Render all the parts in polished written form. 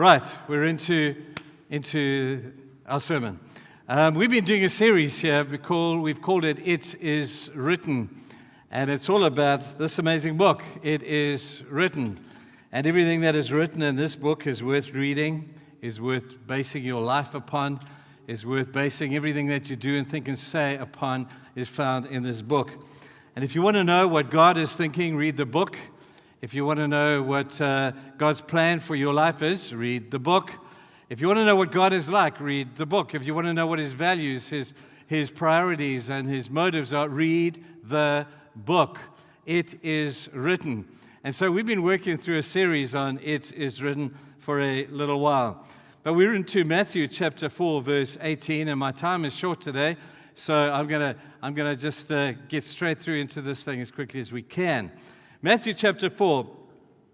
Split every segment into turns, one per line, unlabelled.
Right, we're into our sermon. We've been doing a series here. We've called it "It Is Written," and it's all about this amazing book. It is written, and everything that is written in this book is worth reading, is worth basing your life upon, is worth basing everything that you do and think and say upon. Is found in this book. And if you want to know what God is thinking, read the book. If you want to know what God's plan for your life is, read the book. If you want to know what God is like, read the book. If you want to know what His values, His priorities, and His motives are, read the book. It is written. And so we've been working through a series on It Is Written for a little while. But we're into Matthew chapter 4, verse 18, and my time is short today, so I'm gonna just get straight through into this thing as quickly as we can. Matthew chapter 4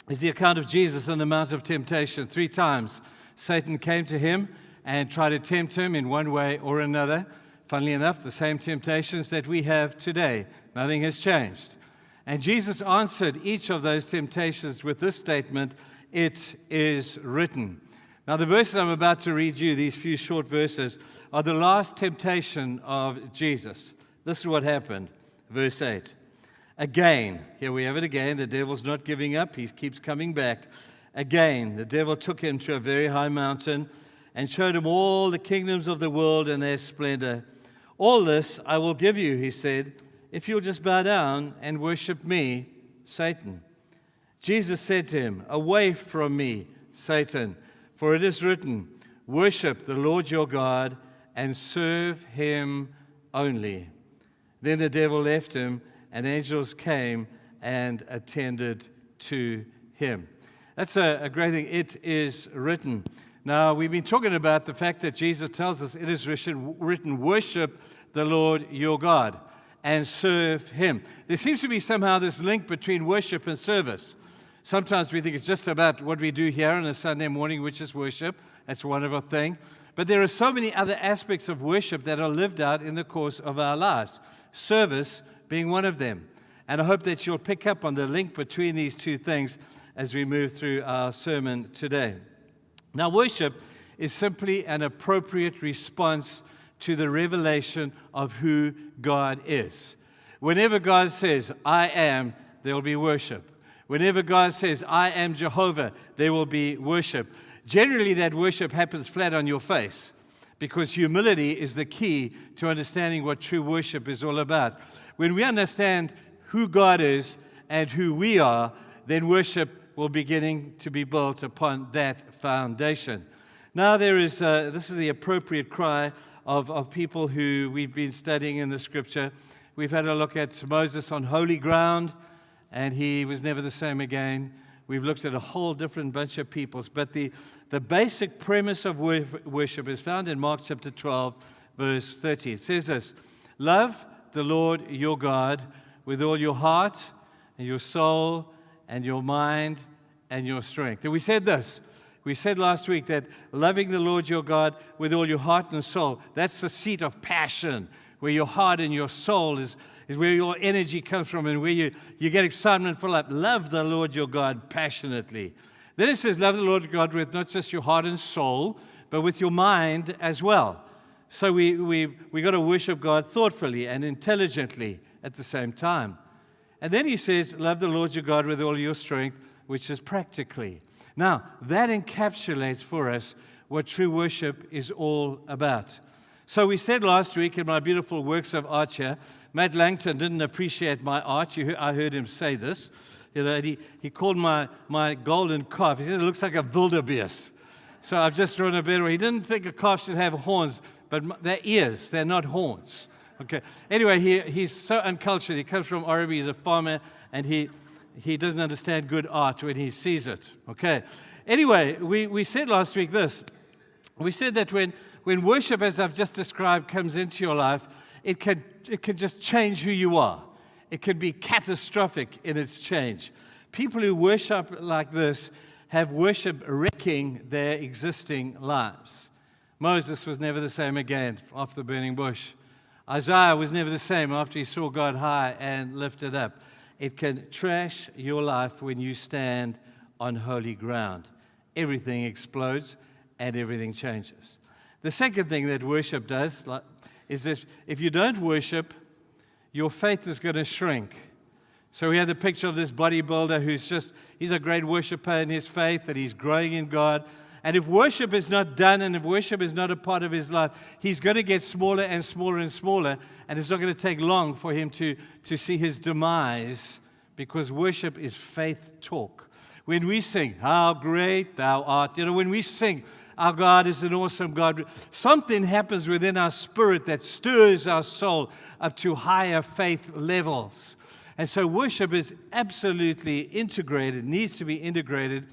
is the account of Jesus on the Mount of Temptation. 3 times Satan came to him and tried to tempt him in one way or another. Funnily enough, the same temptations that we have today. Nothing has changed. And Jesus answered each of those temptations with this statement, "It is written." Now, the verses I'm about to read you, these few short verses, are the last temptation of Jesus. This is what happened. Verse 8. Again, here we have it again, the devil's not giving up, he keeps coming back. Again, the devil took him to a very high mountain and showed him all the kingdoms of the world and their splendor. All this I will give you, he said, if you'll just bow down and worship me, Satan. Jesus said to him, "Away from me, Satan, for it is written, worship the Lord your God and serve him only." Then the devil left him, and angels came and attended to him. That's a great thing. It is written. Now, we've been talking about the fact that Jesus tells us it is written, worship the Lord your God and serve him. There seems to be somehow this link between worship and service. Sometimes we think it's just about what we do here on a Sunday morning, which is worship. That's a wonderful thing. But there are so many other aspects of worship that are lived out in the course of our lives. Service being one of them. And I hope that you'll pick up on the link between these two things as we move through our sermon today. Now, worship is simply an appropriate response to the revelation of who God is. Whenever God says, "I am," there will be worship. Whenever God says, "I am Jehovah," there will be worship. Generally, that worship happens flat on your face because humility is the key to understanding what true worship is all about. When we understand who God is and who we are, then worship will begin to be built upon that foundation. Now, this is the appropriate cry of people who we've been studying in the Scripture. We've had a look at Moses on holy ground, and he was never the same again. We've looked at a whole different bunch of peoples. But the basic premise of worship is found in Mark chapter 12, verse 30. It says this, "Love the Lord your God with all your heart and your soul and your mind and your strength." And we said this. We said last week that loving the Lord your God with all your heart and soul, that's the seat of passion, where your heart and your soul is where your energy comes from and where you get excitement for life. Love the Lord your God passionately. Then it says, love the Lord your God with not just your heart and soul, but with your mind as well. So we got to worship God thoughtfully and intelligently at the same time. And then he says, love the Lord your God with all your strength, which is practically. Now, that encapsulates for us what true worship is all about. So we said last week in my beautiful works of art here, Matt Langton didn't appreciate my art. I heard him say this. You know, he called my golden calf. He said it looks like a wildebeest. So I've just drawn a better one. He didn't think a calf should have horns, but they're ears. They're not horns. Okay. Anyway, he's so uncultured. He comes from Oregon. He's a farmer, and he doesn't understand good art when he sees it. Okay. Anyway, we said last week this. We said that when worship, as I've just described, comes into your life, it can just change who you are. It can be catastrophic in its change. People who worship like this have worship wrecking their existing lives. Moses was never the same again after the burning bush. Isaiah was never the same after he saw God high and lifted up. It can trash your life when you stand on holy ground. everything explodes and everything changes. The second thing that worship does is that if you don't worship, your faith is going to shrink. So we had the picture of this bodybuilder he's a great worshiper in his faith, and he's growing in God. And if worship is not done, and if worship is not a part of his life, he's going to get smaller and smaller and smaller, and it's not going to take long for him to see his demise, because worship is faith talk. When we sing, "How great thou art," when we sing, "Our God is an awesome God," something happens within our spirit that stirs our soul up to higher faith levels. And so worship is absolutely integrated, needs to be integrated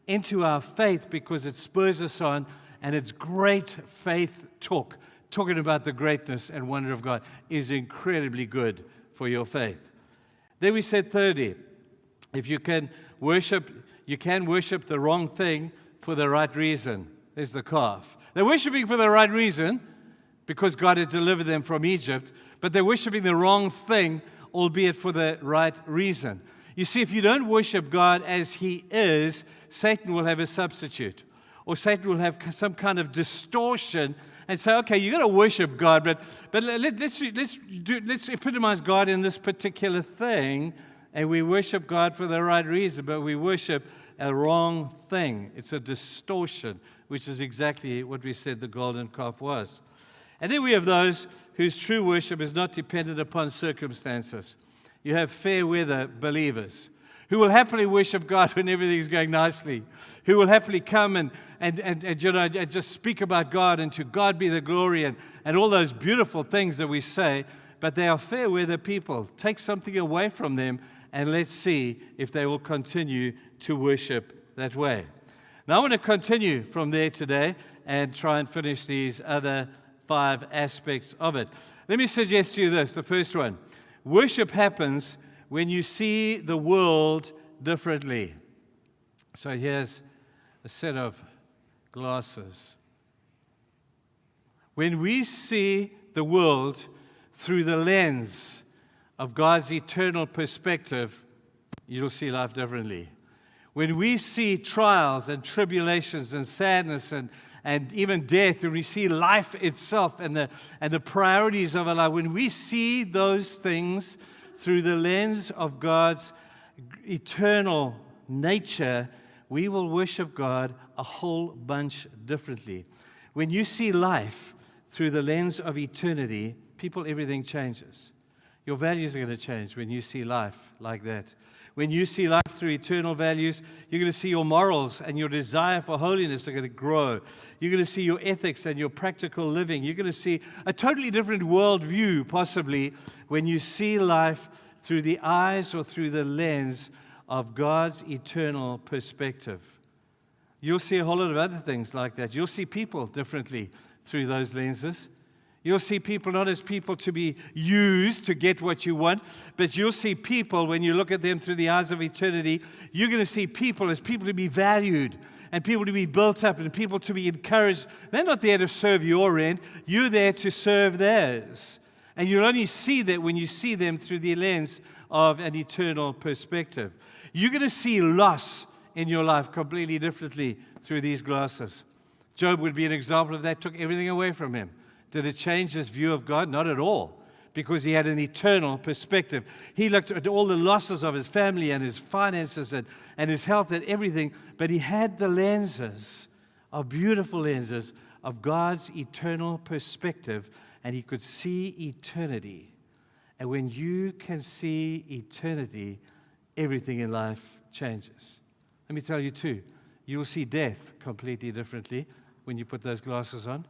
into our faith, because it spurs us on, and it's great faith talk. Talking about the greatness and wonder of God is incredibly good for your faith. Then we said thirdly, if you can worship the wrong thing for the right reason. There's the calf. They're worshiping for the right reason because God had delivered them from Egypt, but they're worshiping the wrong thing, albeit for the right reason. You see, if you don't worship God as He is, Satan will have a substitute, or Satan will have some kind of distortion and say, "Okay, you're going to worship God, but let's epitomize God in this particular thing, and we worship God for the right reason, but we worship a wrong thing." It's a distortion, which is exactly what we said the golden calf was. And then we have those whose true worship is not dependent upon circumstances. You have fair weather believers who will happily worship God when everything's going nicely, who will happily come and just speak about God, and to God be the glory, and all those beautiful things that we say, but they are fair weather people. Take something away from them, and let's see if they will continue to worship that way. Now I want to continue from there today and try and finish these other 5 aspects of it. Let me suggest to you this, the first one. Worship happens when you see the world differently. So here's a set of glasses. When we see the world through the lens of God's eternal perspective, you'll see life differently. When we see trials and tribulations and sadness and even death, when we see life itself and the priorities of our life, when we see those things through the lens of God's eternal nature, we will worship God a whole bunch differently. When you see life through the lens of eternity, everything changes. Your values are going to change when you see life like that. When you see life through eternal values, you're going to see your morals and your desire for holiness are going to grow. You're going to see your ethics and your practical living. You're going to see a totally different worldview, possibly, when you see life through the eyes or through the lens of God's eternal perspective. You'll see a whole lot of other things like that. You'll see people differently through those lenses. You'll see people not as people to be used to get what you want, but you'll see people, when you look at them through the eyes of eternity, you're going to see people as people to be valued and people to be built up and people to be encouraged. They're not there to serve your end. You're there to serve theirs. And you'll only see that when you see them through the lens of an eternal perspective. You're going to see loss in your life completely differently through these glasses. Job would be an example of that. Took everything away from him. Did it change his view of God? Not at all, because he had an eternal perspective. He looked at all the losses of his family and his finances and his health and everything, but he had the lenses, of beautiful lenses, of God's eternal perspective, and he could see eternity. And when you can see eternity, everything in life changes. Let me tell you too, you will see death completely differently when you put those glasses on.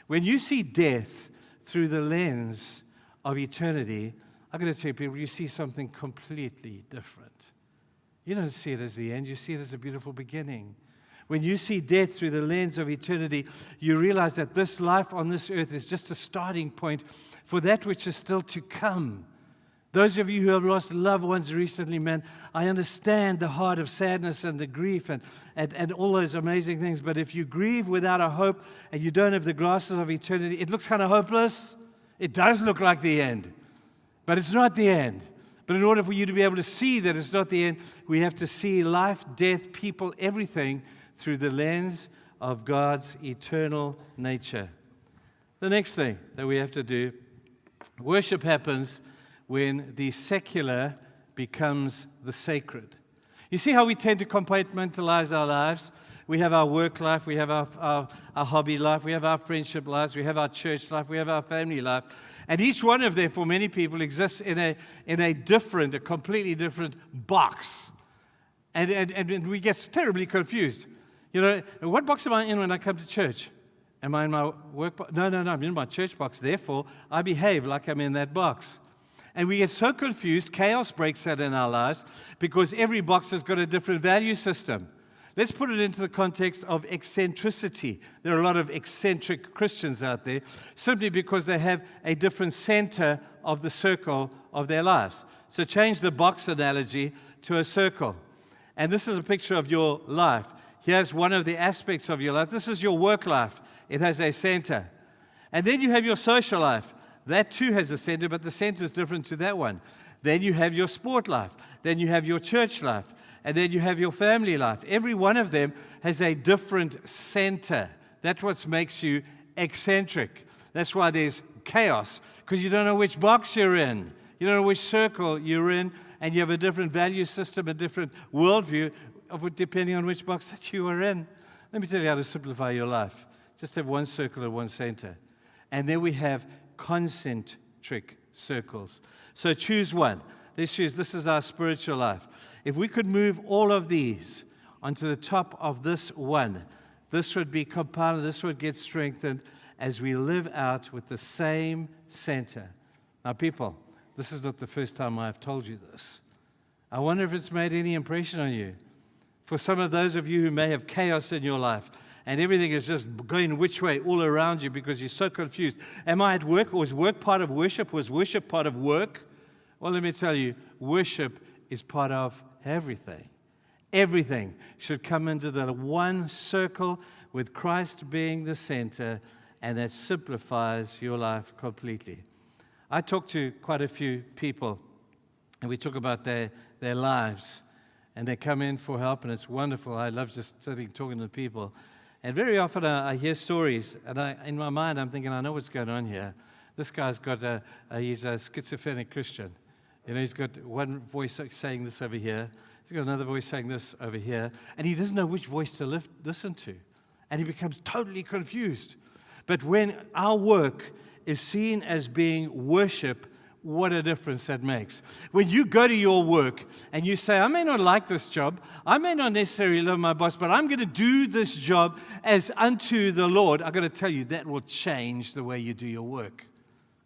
When you see death through the lens of eternity, I'm going to tell you, people, you see something completely different. You don't see it as the end, you see it as a beautiful beginning. When you see death through the lens of eternity, you realize that this life on this earth is just a starting point for that which is still to come. Those of you who have lost loved ones recently, man, I understand the heart of sadness and the grief and all those amazing things. But if you grieve without a hope and you don't have the glasses of eternity, it looks kind of hopeless. It does look like the end, but it's not the end. But in order for you to be able to see that it's not the end, we have to see life, death, people, everything through the lens of God's eternal nature. The next thing that we have to do, worship happens when the secular becomes the sacred. You see how we tend to compartmentalize our lives? We have our work life, we have our hobby life, we have our friendship lives, we have our church life, we have our family life. And each one of them, for many people, exists in a completely different box. And we get terribly confused. You know, what box am I in when I come to church? Am I in my work box? No, I'm in my church box. Therefore, I behave like I'm in that box. And we get so confused, chaos breaks out in our lives because every box has got a different value system. Let's put it into the context of eccentricity. There are a lot of eccentric Christians out there simply because they have a different center of the circle of their lives. So change the box analogy to a circle. And this is a picture of your life. Here's one of the aspects of your life. This is your work life. It has a center. And then you have your social life. That too has a center, but the center is different to that one. Then you have your sport life. Then you have your church life. And then you have your family life. Every one of them has a different center. That's what makes you eccentric. That's why there's chaos, because you don't know which box you're in. You don't know which circle you're in, and you have a different value system, a different worldview, depending on which box that you are in. Let me tell you how to simplify your life. Just have one circle and one center. And then we have concentric circles. So choose one. Let's choose, this is our spiritual life. If we could move all of these onto the top of this one, this would be compounded, this would get strengthened as we live out with the same center. Now, people, this is not the first time I've told you this. I wonder if it's made any impression on you. For some of those of you who may have chaos in your life, and everything is just going which way all around you because you're so confused. Am I at work? Or was work part of worship? Was worship part of work? Well, let me tell you, worship is part of everything. Everything should come into the one circle with Christ being the center, and that simplifies your life completely. I talk to quite a few people, and we talk about their lives, and they come in for help, and it's wonderful. I love just sitting talking to people. And very often I hear stories, and in my mind I'm thinking, I know what's going on here. This guy's got he's a schizophrenic Christian. You know, he's got one voice saying this over here. He's got another voice saying this over here. And he doesn't know which voice to listen to. And he becomes totally confused. But when our work is seen as being worship, what a difference that makes. When you go to your work and you say, I may not like this job, I may not necessarily love my boss, but I'm going to do this job as unto the Lord, I've got to tell you, that will change the way you do your work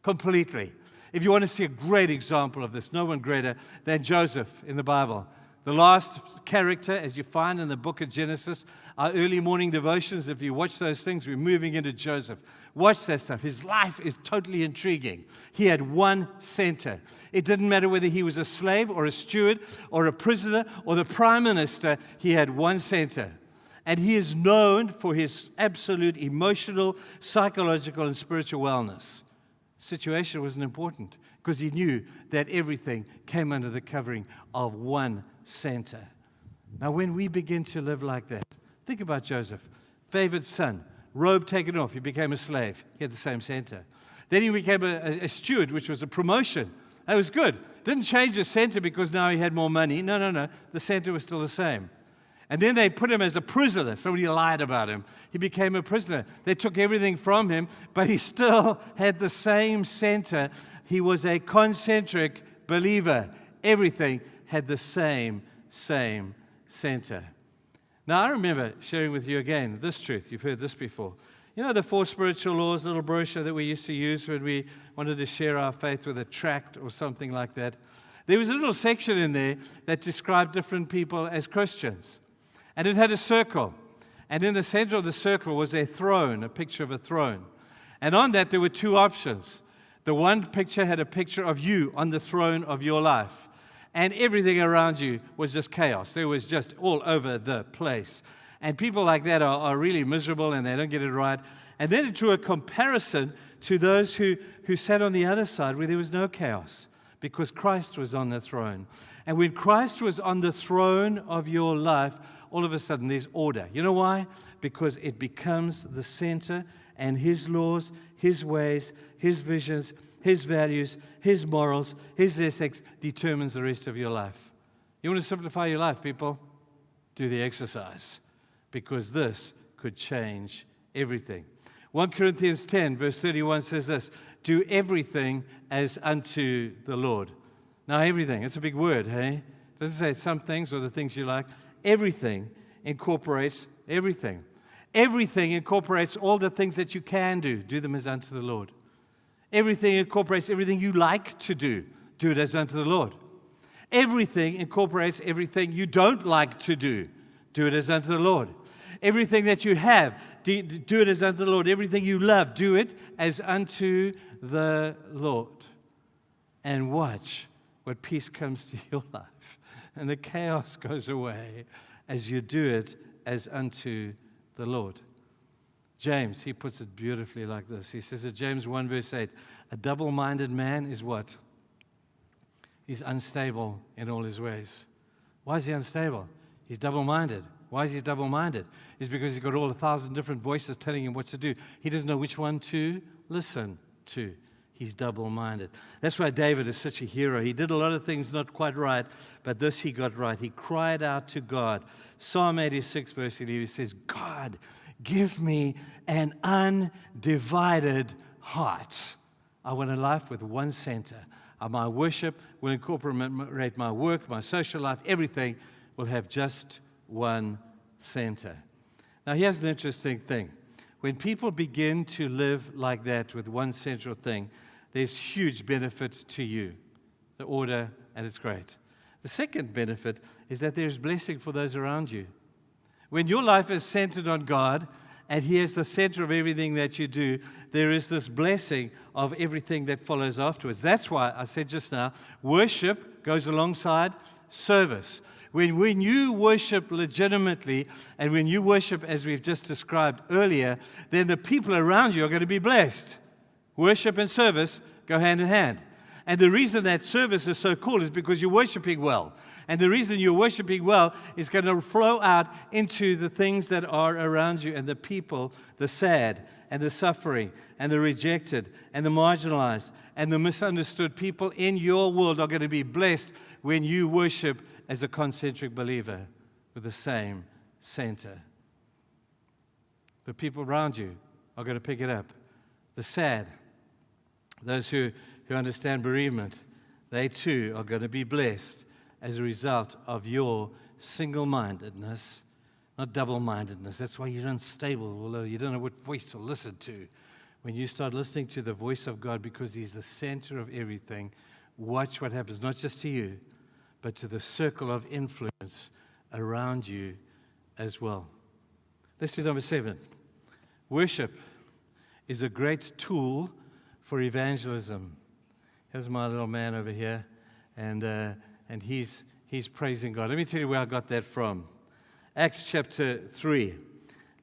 completely. If you want to see a great example of this, no one greater than Joseph in the Bible. The last character, as you find in the book of Genesis, our early morning devotions, if you watch those things, we're moving into Joseph. Watch that stuff. His life is totally intriguing. He had one center. It didn't matter whether he was a slave or a steward or a prisoner or the prime minister, he had one center. And he is known for his absolute emotional, psychological, and spiritual wellness. Situation wasn't important because he knew that everything came under the covering of one center. Now, when we begin to live like that, think about Joseph, favored son, robe taken off, he became a slave. He had the same center. Then he became a steward, which was a promotion. That was good. Didn't change the center because now he had more money. No. The center was still the same. And then they put him as a prisoner. Somebody lied about him. He became a prisoner. They took everything from him, but he still had the same center. He was a concentric believer. Everything had the same center. Now, I remember sharing with you again this truth. You've heard this before. You know the 4 spiritual laws, little brochure that we used to use when we wanted to share our faith with a tract or something like that? There was a little section in there that described different people as Christians. And it had a circle. And in the center of the circle was a throne, a picture of a throne. And on that, there were 2 options. The one picture had a picture of you on the throne of your life. And everything around you was just chaos. It was just all over the place. And people like that are really miserable and they don't get it right. And then it drew a comparison to those who sat on the other side where there was no chaos because Christ was on the throne. And when Christ was on the throne of your life, all of a sudden there's order. You know why? Because it becomes the center, and His laws, His ways, His visions, His values, His morals, His ethics determines the rest of your life. You want to simplify your life, people? Do the exercise, because this could change everything. 1 Corinthians 10, verse 31 says this, do everything as unto the Lord. Now, everything, it's a big word, hey? It doesn't say some things or the things you like. Everything incorporates everything. Everything incorporates all the things that you can do. Do them as unto the Lord. Everything incorporates everything you like to do. Do it as unto the Lord. Everything incorporates everything you don't like to do. Do it as unto the Lord. Everything that you have, do it as unto the Lord. Everything you love, do it as unto the Lord. And watch what peace comes to your life. And the chaos goes away as you do it as unto the Lord. James, he puts it beautifully like this. He says in James 1 verse 8, a double-minded man is what? He's unstable in all his ways. Why is he unstable? He's double-minded. Why is he double-minded? It's because he's got all 1,000 different voices telling him what to do. He doesn't know which one to listen to. He's double-minded. That's why David is such a hero. He did a lot of things not quite right, but this he got right. He cried out to God. Psalm 86, verse 11 says, God, give me an undivided heart. I want a life with one center. My worship will incorporate my work, my social life, everything will have just one center. Now, here's an interesting thing. When people begin to live like that with one central thing, there's huge benefit to you, the order, and it's great. The second benefit is that there's blessing for those around you. When your life is centered on God, and He is the center of everything that you do, there is this blessing of everything that follows afterwards. That's why I said just now, worship goes alongside service. When you worship legitimately, and when you worship as we've just described earlier, then the people around you are going to be blessed. Worship and service go hand in hand. And the reason that service is so cool is because you're worshiping well. And the reason you're worshiping well is going to flow out into the things that are around you and the people, the sad and the suffering and the rejected and the marginalized and the misunderstood people in your world are going to be blessed when you worship as a concentric believer with the same center. The people around you are going to pick it up. The sad, those who understand bereavement, they too are going to be blessed as a result of your single-mindedness, not double-mindedness. That's why you're unstable, although you don't know what voice to listen to. When you start listening to the voice of God because He's the center of everything, watch what happens, not just to you, but to the circle of influence around you as well. Let's do number 7. Worship is a great tool for evangelism. Here's my little man over here, and he's praising God. Let me tell you where I got that from. Acts chapter 3.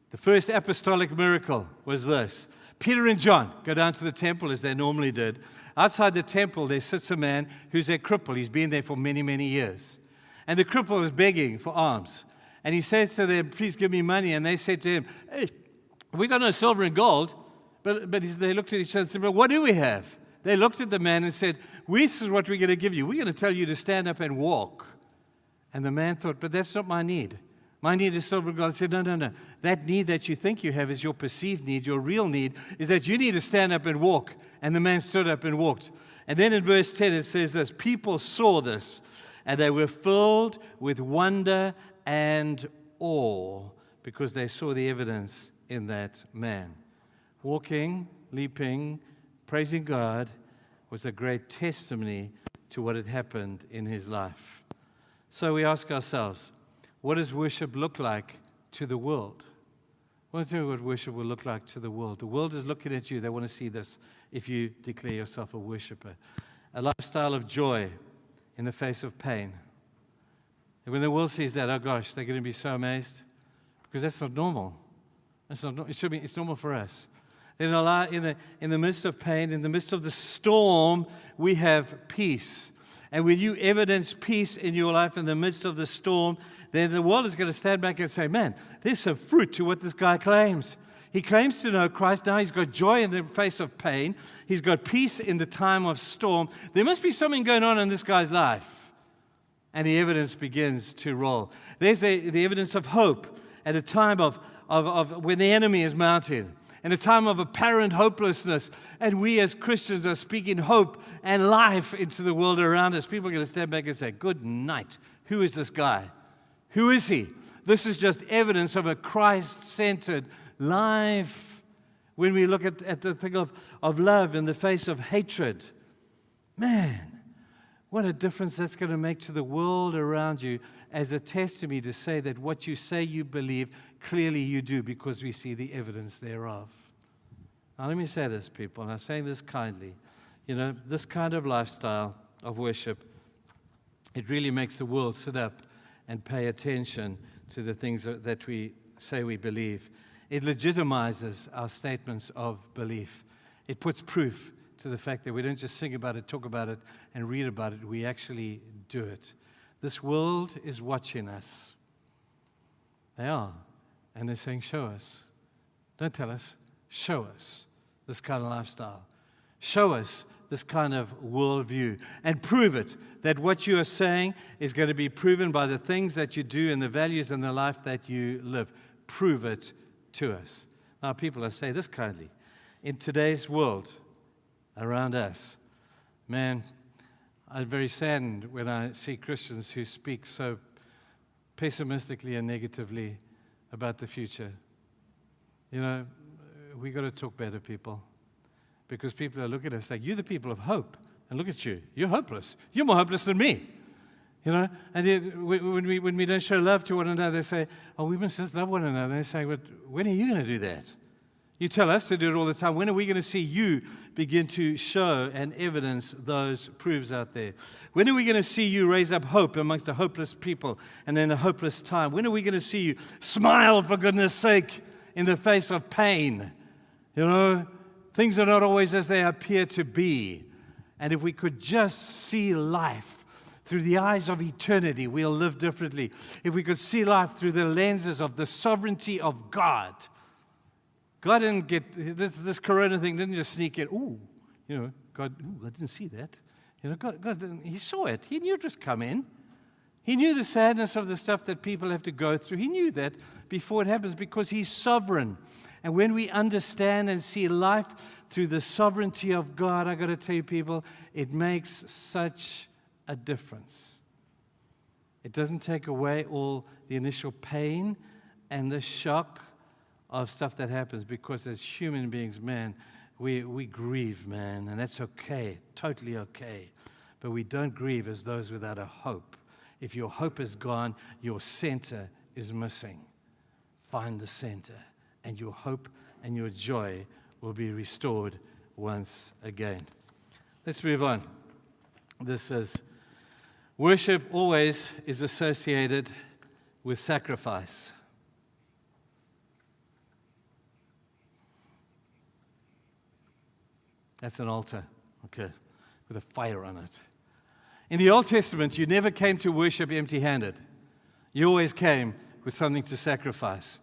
The first apostolic miracle was this. Peter and John go down to the temple as they normally did. Outside the temple, there sits a man who's a cripple. He's been there for many, many years. And the cripple is begging for alms. And he says to them, please give me money. And they said to him, hey, we got no silver and gold. But they looked at each other and said, well, what do we have? They looked at the man and said, this is what we're going to give you. We're going to tell you to stand up and walk. And the man thought, but that's not my need. My need is silver and gold. I said, no. That need that you think you have is your perceived need. Your real need is that you need to stand up and walk. And the man stood up and walked. And then in verse 10 it says this, people saw this, and they were filled with wonder and awe because they saw the evidence in that man. Walking, leaping, praising God was a great testimony to what had happened in his life. So we ask ourselves, what does worship look like to the world? I want to tell you what worship will look like to the world. The world is looking at you. They want to see this if you declare yourself a worshiper. A lifestyle of joy in the face of pain. And when the world sees that, oh gosh, they're going to be so amazed because that's not normal. It's normal for us. Then in the midst of pain, in the midst of the storm, we have peace. And when you evidence peace in your life in the midst of the storm, then the world is going to stand back and say, man, there's some fruit to what this guy claims. He claims to know Christ. Now he's got joy in the face of pain. He's got peace in the time of storm. There must be something going on in this guy's life. And the evidence begins to roll. There's the evidence of hope at a time of when the enemy is mounting, in a time of apparent hopelessness. And we as Christians are speaking hope and life into the world around us. People are going to stand back and say, good night. Who is this guy? Who is he? This is just evidence of a Christ-centered life. When we look at the thing of love in the face of hatred, man, what a difference that's going to make to the world around you as a testimony to say that what you say you believe, clearly you do, because we see the evidence thereof. Now let me say this, people, and I'm saying this kindly. You know, this kind of lifestyle of worship, it really makes the world sit up and pay attention to the things that we say we believe. It legitimizes our statements of belief. It puts proof to the fact that we don't just sing about it, talk about it, and read about it. We actually do it. This world is watching us. They are. And they're saying, show us. Don't tell us. Show us this kind of lifestyle. Show us this kind of worldview. And prove it, that what you are saying is going to be proven by the things that you do and the values and the life that you live. Prove it to us. Now, people, I say this kindly. In today's world around us, man, I'm very saddened when I see Christians who speak so pessimistically and negatively about the future. You know, we got to talk better, people, because people are looking at us like, you're the people of hope, and look at you, you're hopeless. You're more hopeless than me. You know, and yet, when we don't show love to one another, they say, oh, we must just love one another. They say, but when are you going to do that? You tell us to do it all the time. When are we going to see you begin to show and evidence those proofs out there? When are we going to see you raise up hope amongst a hopeless people and in a hopeless time? When are we going to see you smile, for goodness sake, in the face of pain? You know, things are not always as they appear to be. And if we could just see life through the eyes of eternity, we'll live differently. If we could see life through the lenses of the sovereignty of God. God didn't get, this corona thing didn't just sneak in. Ooh, you know, God, I didn't see that. You know, God didn't, He saw it. He knew it was coming. He knew the sadness of the stuff that people have to go through. He knew that before it happens because He's sovereign. And when we understand and see life through the sovereignty of God, I got to tell you, people, it makes such a difference. It doesn't take away all the initial pain and the shock of stuff that happens, because as human beings, man, we grieve, man, and that's okay, totally okay. But we don't grieve as those without a hope. If your hope is gone, your center is missing. Find the center, and your hope and your joy will be restored once again. Let's move on. This is worship always is associated with sacrifice. That's an altar, okay, with a fire on it. In the Old Testament, you never came to worship empty-handed. You always came with something to sacrifice.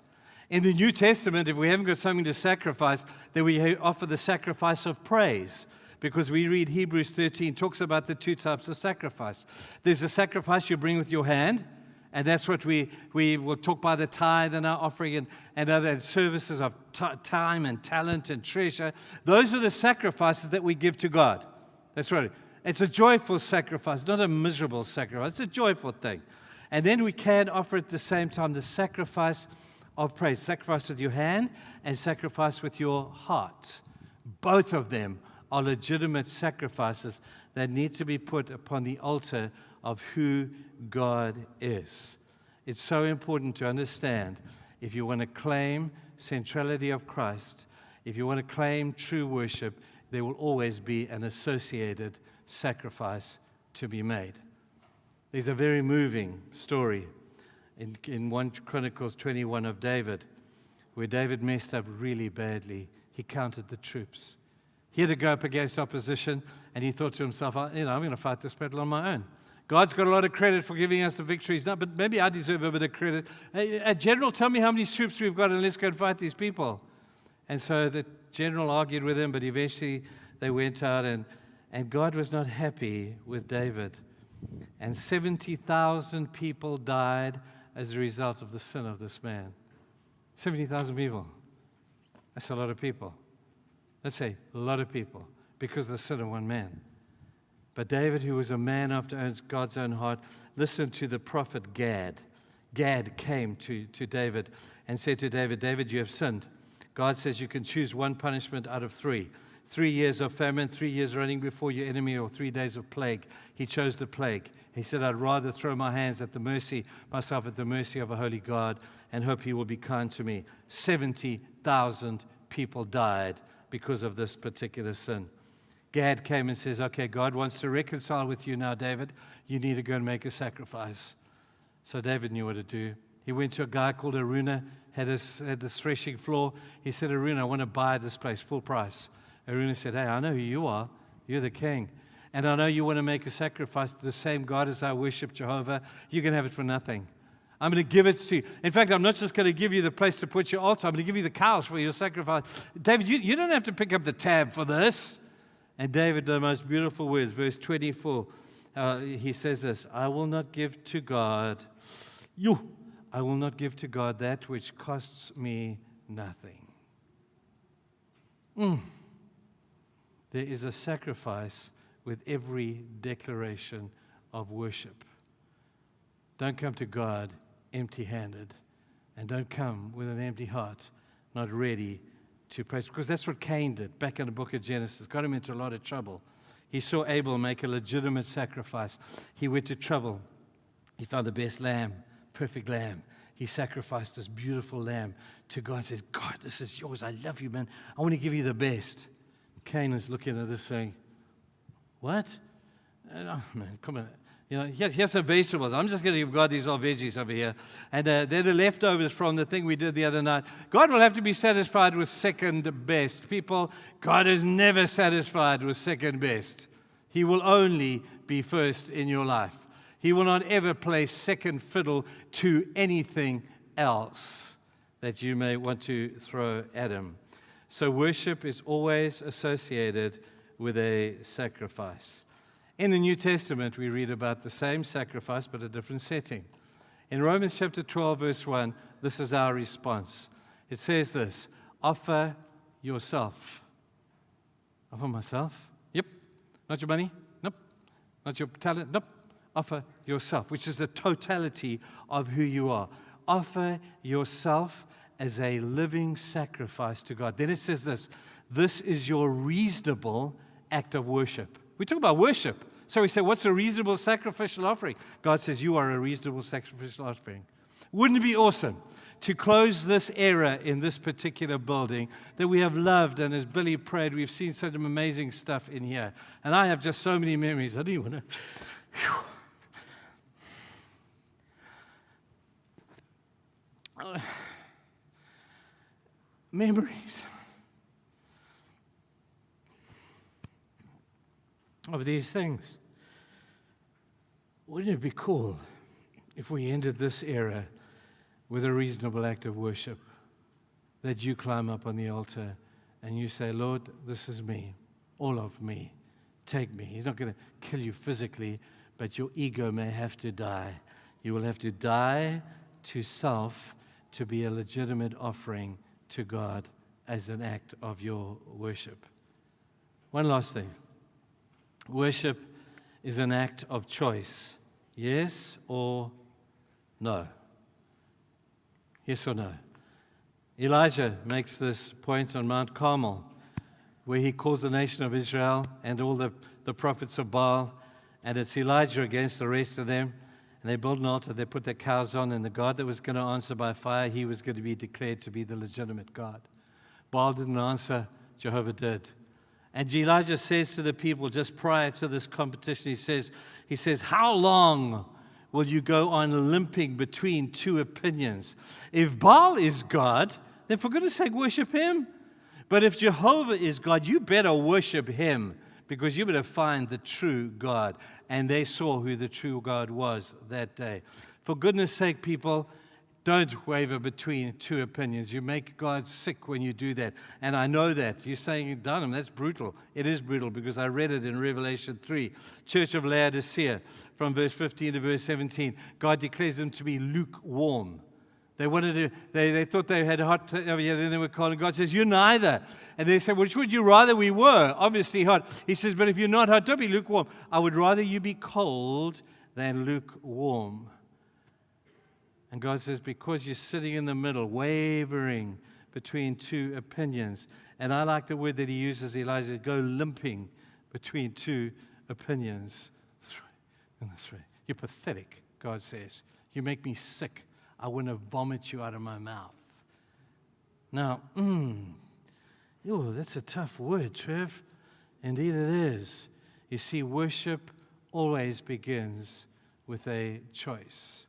In the New Testament, if we haven't got something to sacrifice, then we offer the sacrifice of praise, because we read Hebrews 13, talks about the two types of sacrifice. There's the sacrifice you bring with your hand, and that's what we will talk by the tithe and our offering and other services of time and talent and treasure. Those are the sacrifices that we give to God. That's right. It's a joyful sacrifice, not a miserable sacrifice. It's a joyful thing. And then we can offer at the same time the sacrifice of praise. Sacrifice with your hand and sacrifice with your heart. Both of them are legitimate sacrifices that need to be put upon the altar of who God is. It's so important to understand, if you want to claim centrality of Christ, if you want to claim true worship, there will always be an associated sacrifice to be made. There's a very moving story in 1 Chronicles 21 of David, where David messed up really badly. He counted the troops. He had to go up against opposition, and he thought to himself, I'm going to fight this battle on my own. God's got a lot of credit for giving us the victories, no, but maybe I deserve a bit of credit. Hey, General, tell me how many troops we've got, and let's go and fight these people. And so the general argued with him, but eventually they went out, and God was not happy with David. And 70,000 people died as a result of the sin of this man. 70,000 people. That's a lot of people. Let's say a lot of people, because of the sin of one man. But David, who was a man after God's own heart, listened to the prophet Gad. Gad came to David and said to David, David, you have sinned. God says you can choose one punishment out of 3. 3 years of famine, 3 years running before your enemy, or 3 days of plague. He chose the plague. He said, I'd rather throw myself at the mercy of a holy God, and hope he will be kind to me. 70,000 people died because of this particular sin. Gad came and says, okay, God wants to reconcile with you now, David. You need to go and make a sacrifice. So David knew what to do. He went to a guy called Araunah, had this threshing floor. He said, Araunah, I want to buy this place, full price. Araunah said, hey, I know who you are. You're the king. And I know you want to make a sacrifice to the same God as I worship, Jehovah. You can have it for nothing. I'm going to give it to you. In fact, I'm not just going to give you the place to put your altar. I'm going to give you the cows for your sacrifice. David, you don't have to pick up the tab for this. And David, the most beautiful words, verse 24, he says this, I will not give to God that which costs me nothing. There is a sacrifice with every declaration of worship. Don't come to God empty-handed, and don't come with an empty heart, not ready to praise. Because that's what Cain did back in the book of Genesis. Got him into a lot of trouble. He saw Abel make a legitimate sacrifice. He went to trouble. He found the best lamb, perfect lamb. He sacrificed this beautiful lamb to God and says, God, this is yours. I love you, man. I want to give you the best. Cain is looking at this saying, what? Oh, man, come on. Here's some vegetables. I'm just going to give God these old veggies over here. And they're the leftovers from the thing we did the other night. God will have to be satisfied with second best. People, God is never satisfied with second best. He will only be first in your life. He will not ever play second fiddle to anything else that you may want to throw at him. So worship is always associated with a sacrifice. In the New Testament, we read about the same sacrifice, but a different setting. In Romans chapter 12, verse 1, this is our response. It says this, offer yourself. Offer myself? Yep. Not your money? Nope. Not your talent? Nope. Offer yourself, which is the totality of who you are. Offer yourself as a living sacrifice to God. Then it says this is your reasonable act of worship. We talk about worship. So we say, what's a reasonable sacrificial offering? God says, you are a reasonable sacrificial offering. Wouldn't it be awesome to close this era in this particular building that we have loved, and as Billy prayed, we've seen such amazing stuff in here. And I have just so many memories. I don't even want to... memories of these things. Wouldn't it be cool if we ended this era with a reasonable act of worship, that you climb up on the altar and you say, Lord, this is me, all of me, take me. He's not going to kill you physically, but your ego may have to die. You will have to die to self to be a legitimate offering to God as an act of your worship. One last thing. Worship is an act of choice. Yes or no? Yes or no? Elijah makes this point on Mount Carmel, where he calls the nation of Israel and all the prophets of Baal, and it's Elijah against the rest of them. And they build an altar, they put their cows on, and the God that was going to answer by fire, he was going to be declared to be the legitimate God. Baal didn't answer, Jehovah did. And Elijah says to the people just prior to this competition, he says, how long will you go on limping between two opinions? If Baal is God, then for goodness sake, worship him. But if Jehovah is God, you better worship him, because you better find the true God. And they saw who the true God was that day. For goodness sake, people, don't waver between two opinions. You make God sick when you do that. And I know that. You're saying, Dunham, that's brutal. It is brutal, because I read it in Revelation 3. Church of Laodicea, from verse 15 to verse 17. God declares them to be lukewarm. They thought they had hot over here, then they were cold. And God says, you're neither. And they said, which would you rather we were? Obviously hot. He says, but if you're not hot, don't be lukewarm. I would rather you be cold than lukewarm. And God says, because you're sitting in the middle, wavering between two opinions. And I like the word that he uses, Elijah, go limping between two opinions. This way and this way. You're pathetic, God says. You make me sick. I want to vomit you out of my mouth. Now, that's a tough word, Trev. Indeed it is. You see, worship always begins with a choice.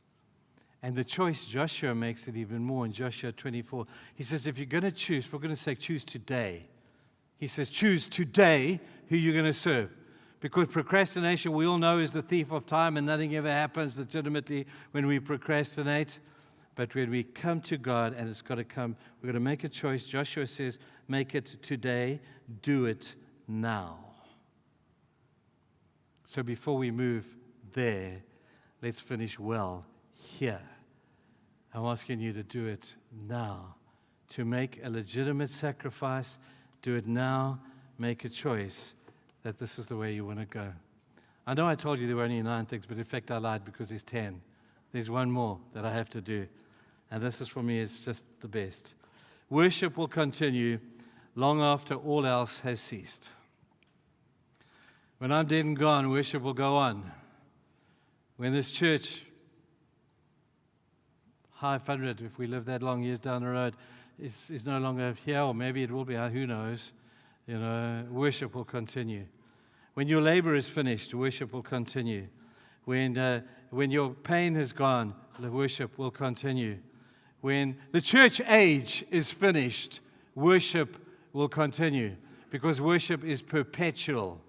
And the choice, Joshua makes it even more in Joshua 24. He says, if you're going to choose, for goodness sake, choose today. He says, choose today who you're going to serve. Because procrastination, we all know, is the thief of time, and nothing ever happens legitimately when we procrastinate. But when we come to God, and it's got to come, we've got to make a choice. Joshua says, make it today, do it now. So before we move there, let's finish well here. I'm asking you to do it now. To make a legitimate sacrifice, do it now. Make a choice that this is the way you want to go. I know I told you there were only 9 things, but in fact I lied, because there's 10. There's one more that I have to do. And this is, for me, it's just the best. Worship will continue long after all else has ceased. When I'm dead and gone, worship will go on. When this church, 500, if we live that long years down the road, is no longer here, or maybe it will be, who knows, worship will continue. When your labor is finished, worship will continue. When your pain has gone, the worship will continue. When the church age is finished, worship will continue, because worship is perpetual,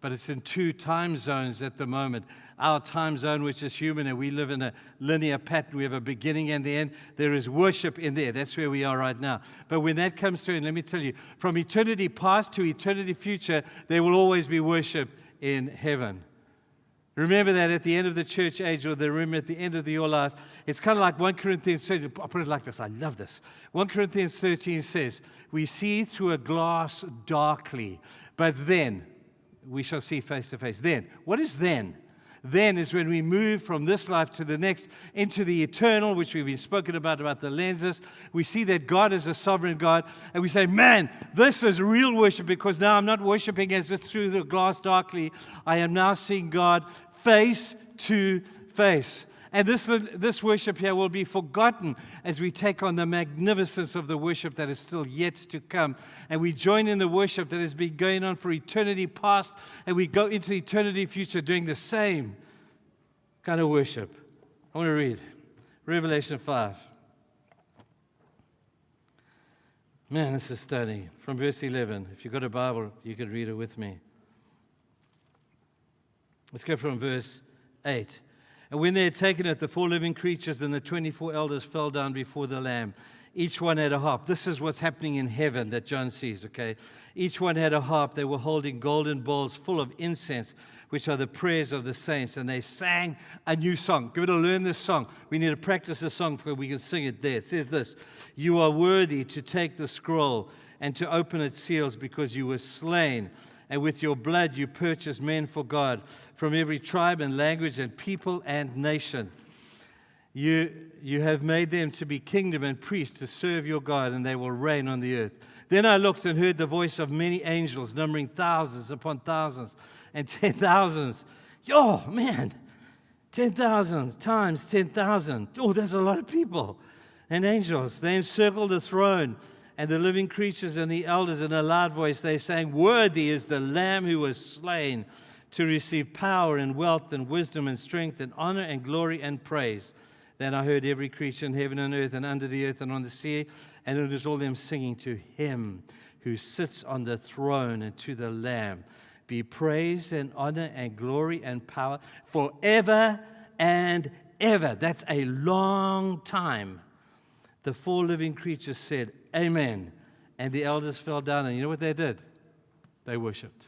but it's in 2 time zones at the moment. Our time zone, which is human, and we live in a linear pattern. We have a beginning and the end. There is worship in there. That's where we are right now. But when that comes to, and let me tell you, from eternity past to eternity future, there will always be worship in heaven. Remember that at the end of the church age, or the room at the end of your life, it's kind of like 1 Corinthians 13. I'll put it like this. I love this. 1 Corinthians 13 says, we see through a glass darkly, but then we shall see face to face. Then. What is then? Then is when we move from this life to the next, into the eternal, which we've been spoken about the lenses. We see that God is a sovereign God, and we say, man, this is real worship, because now I'm not worshiping as if through the glass darkly. I am now seeing God face to face. And this worship here will be forgotten as we take on the magnificence of the worship that is still yet to come. And we join in the worship that has been going on for eternity past, and we go into eternity future doing the same kind of worship. I want to read Revelation 5. Man, this is stunning. From verse 11. If you've got a Bible, you can read it with me. Let's go from verse 8. And when they had taken it, the 4 living creatures and the 24 elders fell down before the Lamb. Each one had a harp. This is what's happening in heaven that John sees, okay? Each one had a harp. They were holding golden bowls full of incense, which are the prayers of the saints. And they sang a new song. Give it a learn this song. We need to practice this song before we can sing it there. It says this: you are worthy to take the scroll and to open its seals, because you were slain. And with your blood you purchased men for God from every tribe and language and people and nation. You have made them to be kingdom and priests to serve your God, and they will reign on the earth. Then I looked and heard the voice of many angels, numbering thousands upon thousands and 10,000s. Oh, man, 10,000 times 10,000. Oh, that's a lot of people. And angels, they encircled the throne, and the living creatures and the elders. In a loud voice they sang, worthy is the Lamb who was slain to receive power and wealth and wisdom and strength and honor and glory and praise. Then I heard every creature in heaven and earth and under the earth and on the sea, and it was all them singing to him who sits on the throne and to the Lamb be praise and honor and glory and power forever and ever. That's a long time. The 4 living creatures said, Amen. And the elders fell down, and you know what they did? They worshiped.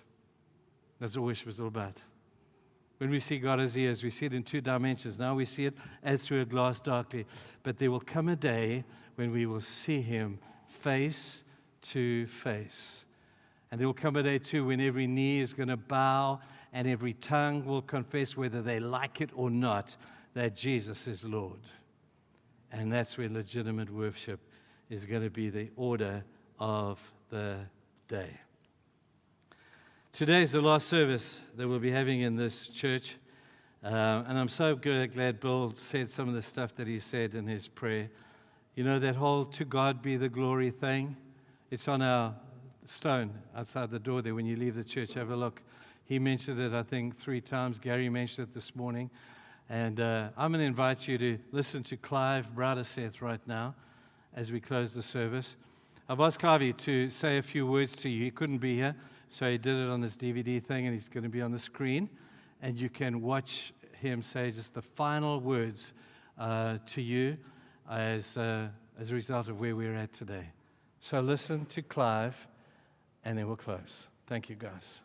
That's what worship is all about. When we see God as He is, we see it in 2 dimensions. Now we see it as through a glass darkly. But there will come a day when we will see Him face to face. And there will come a day, too, when every knee is going to bow and every tongue will confess, whether they like it or not, that Jesus is Lord. And that's where legitimate worship is going to be the order of the day. Today is the last service that we'll be having in this church. And I'm so glad Bill said some of the stuff that he said in his prayer. You know, that whole "to God be the glory" thing? It's on our stone outside the door there when you leave the church. Have a look. He mentioned it, I think, 3 times. Gary mentioned it this morning. And I'm going to invite you to listen to Clive Browderseth right now as we close the service. I've asked Clive to say a few words to you. He couldn't be here, so he did it on this DVD thing, and he's going to be on the screen. And you can watch him say just the final words to you as a result of where we're at today. So listen to Clive, and then we'll close. Thank you, guys.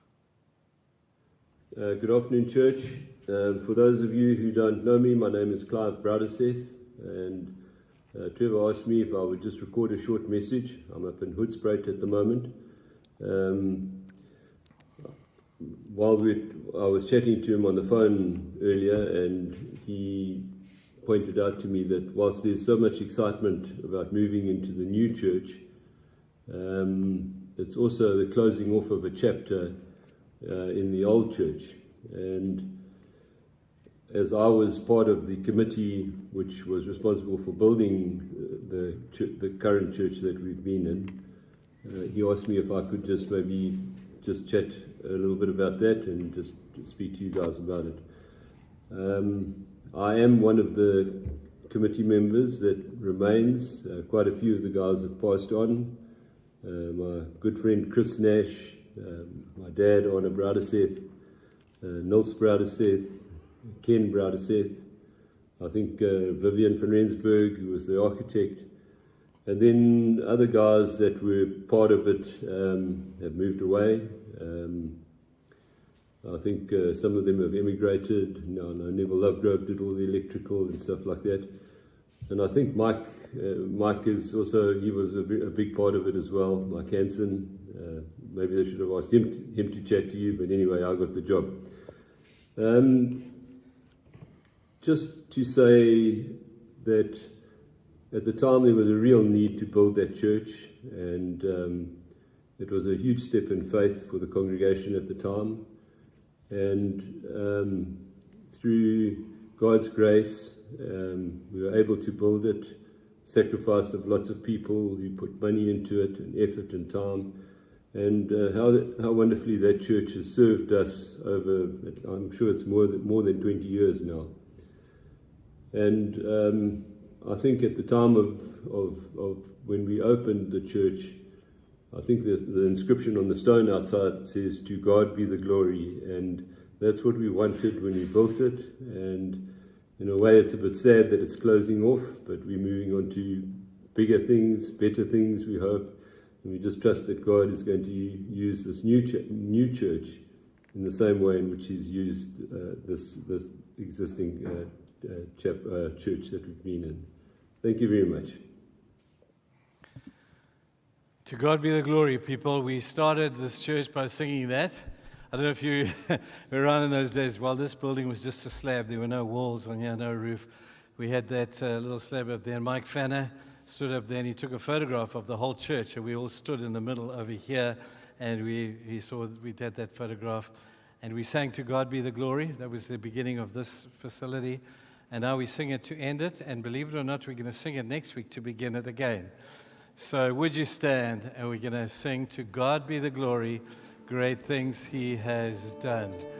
Good afternoon, church. For those of you who don't know me, my name is Clive Browderseth, and Trevor asked me if I would just record a short message. I'm up in Hoedspruit at the moment. I was chatting to him on the phone earlier, and he pointed out to me that whilst there's so much excitement about moving into the new church, it's also the closing off of a chapter in the old church. And as I was part of the committee which was responsible for building the current church that we've been in, he asked me if I could just chat a little bit about that and just speak to you guys about it. I am one of the committee members that remains. Quite a few of the guys have passed on. My good friend Chris Nash, my dad Arne Browderseth, Nils Browderseth, Ken Browderseth, I think Vivian van Rensburg, who was the architect, and then other guys that were part of it have moved away. I think some of them have emigrated. No, Neville Lovegrove did all the electrical and stuff like that. And I think Mike is also, he was a big part of it as well, Mike Hansen. Maybe they should have asked him to chat to you, but anyway, I got the job. Just to say that at the time there was a real need to build that church, and it was a huge step in faith for the congregation at the time. And through God's grace, we were able to build it, sacrifice of lots of people who put money into it and effort and time. And how wonderfully that church has served us over, I'm sure it's more than 20 years now. And I think at the time of when we opened the church, I think the inscription on the stone outside says, "To God be the glory," and that's what we wanted when we built it. And in a way, it's a bit sad that it's closing off, but we're moving on to bigger things, better things, we hope. And we just trust that God is going to use this new church in the same way in which He's used this existing church that we've been in. Thank you very much.
To God be the glory, people. We started this church by singing that. I don't know if you were around in those days. Well, this building was just a slab. There were no walls on here, no roof. We had that little slab up there. And Mike Fanner stood up there and he took a photograph of the whole church. And we all stood in the middle over here. And he saw we did that photograph. And we sang "To God be the glory." That was the beginning of this facility. And now we sing it to end it. And believe it or not, we're going to sing it next week to begin it again. So would you stand, and we're going to sing "To God be the glory, great things He has done."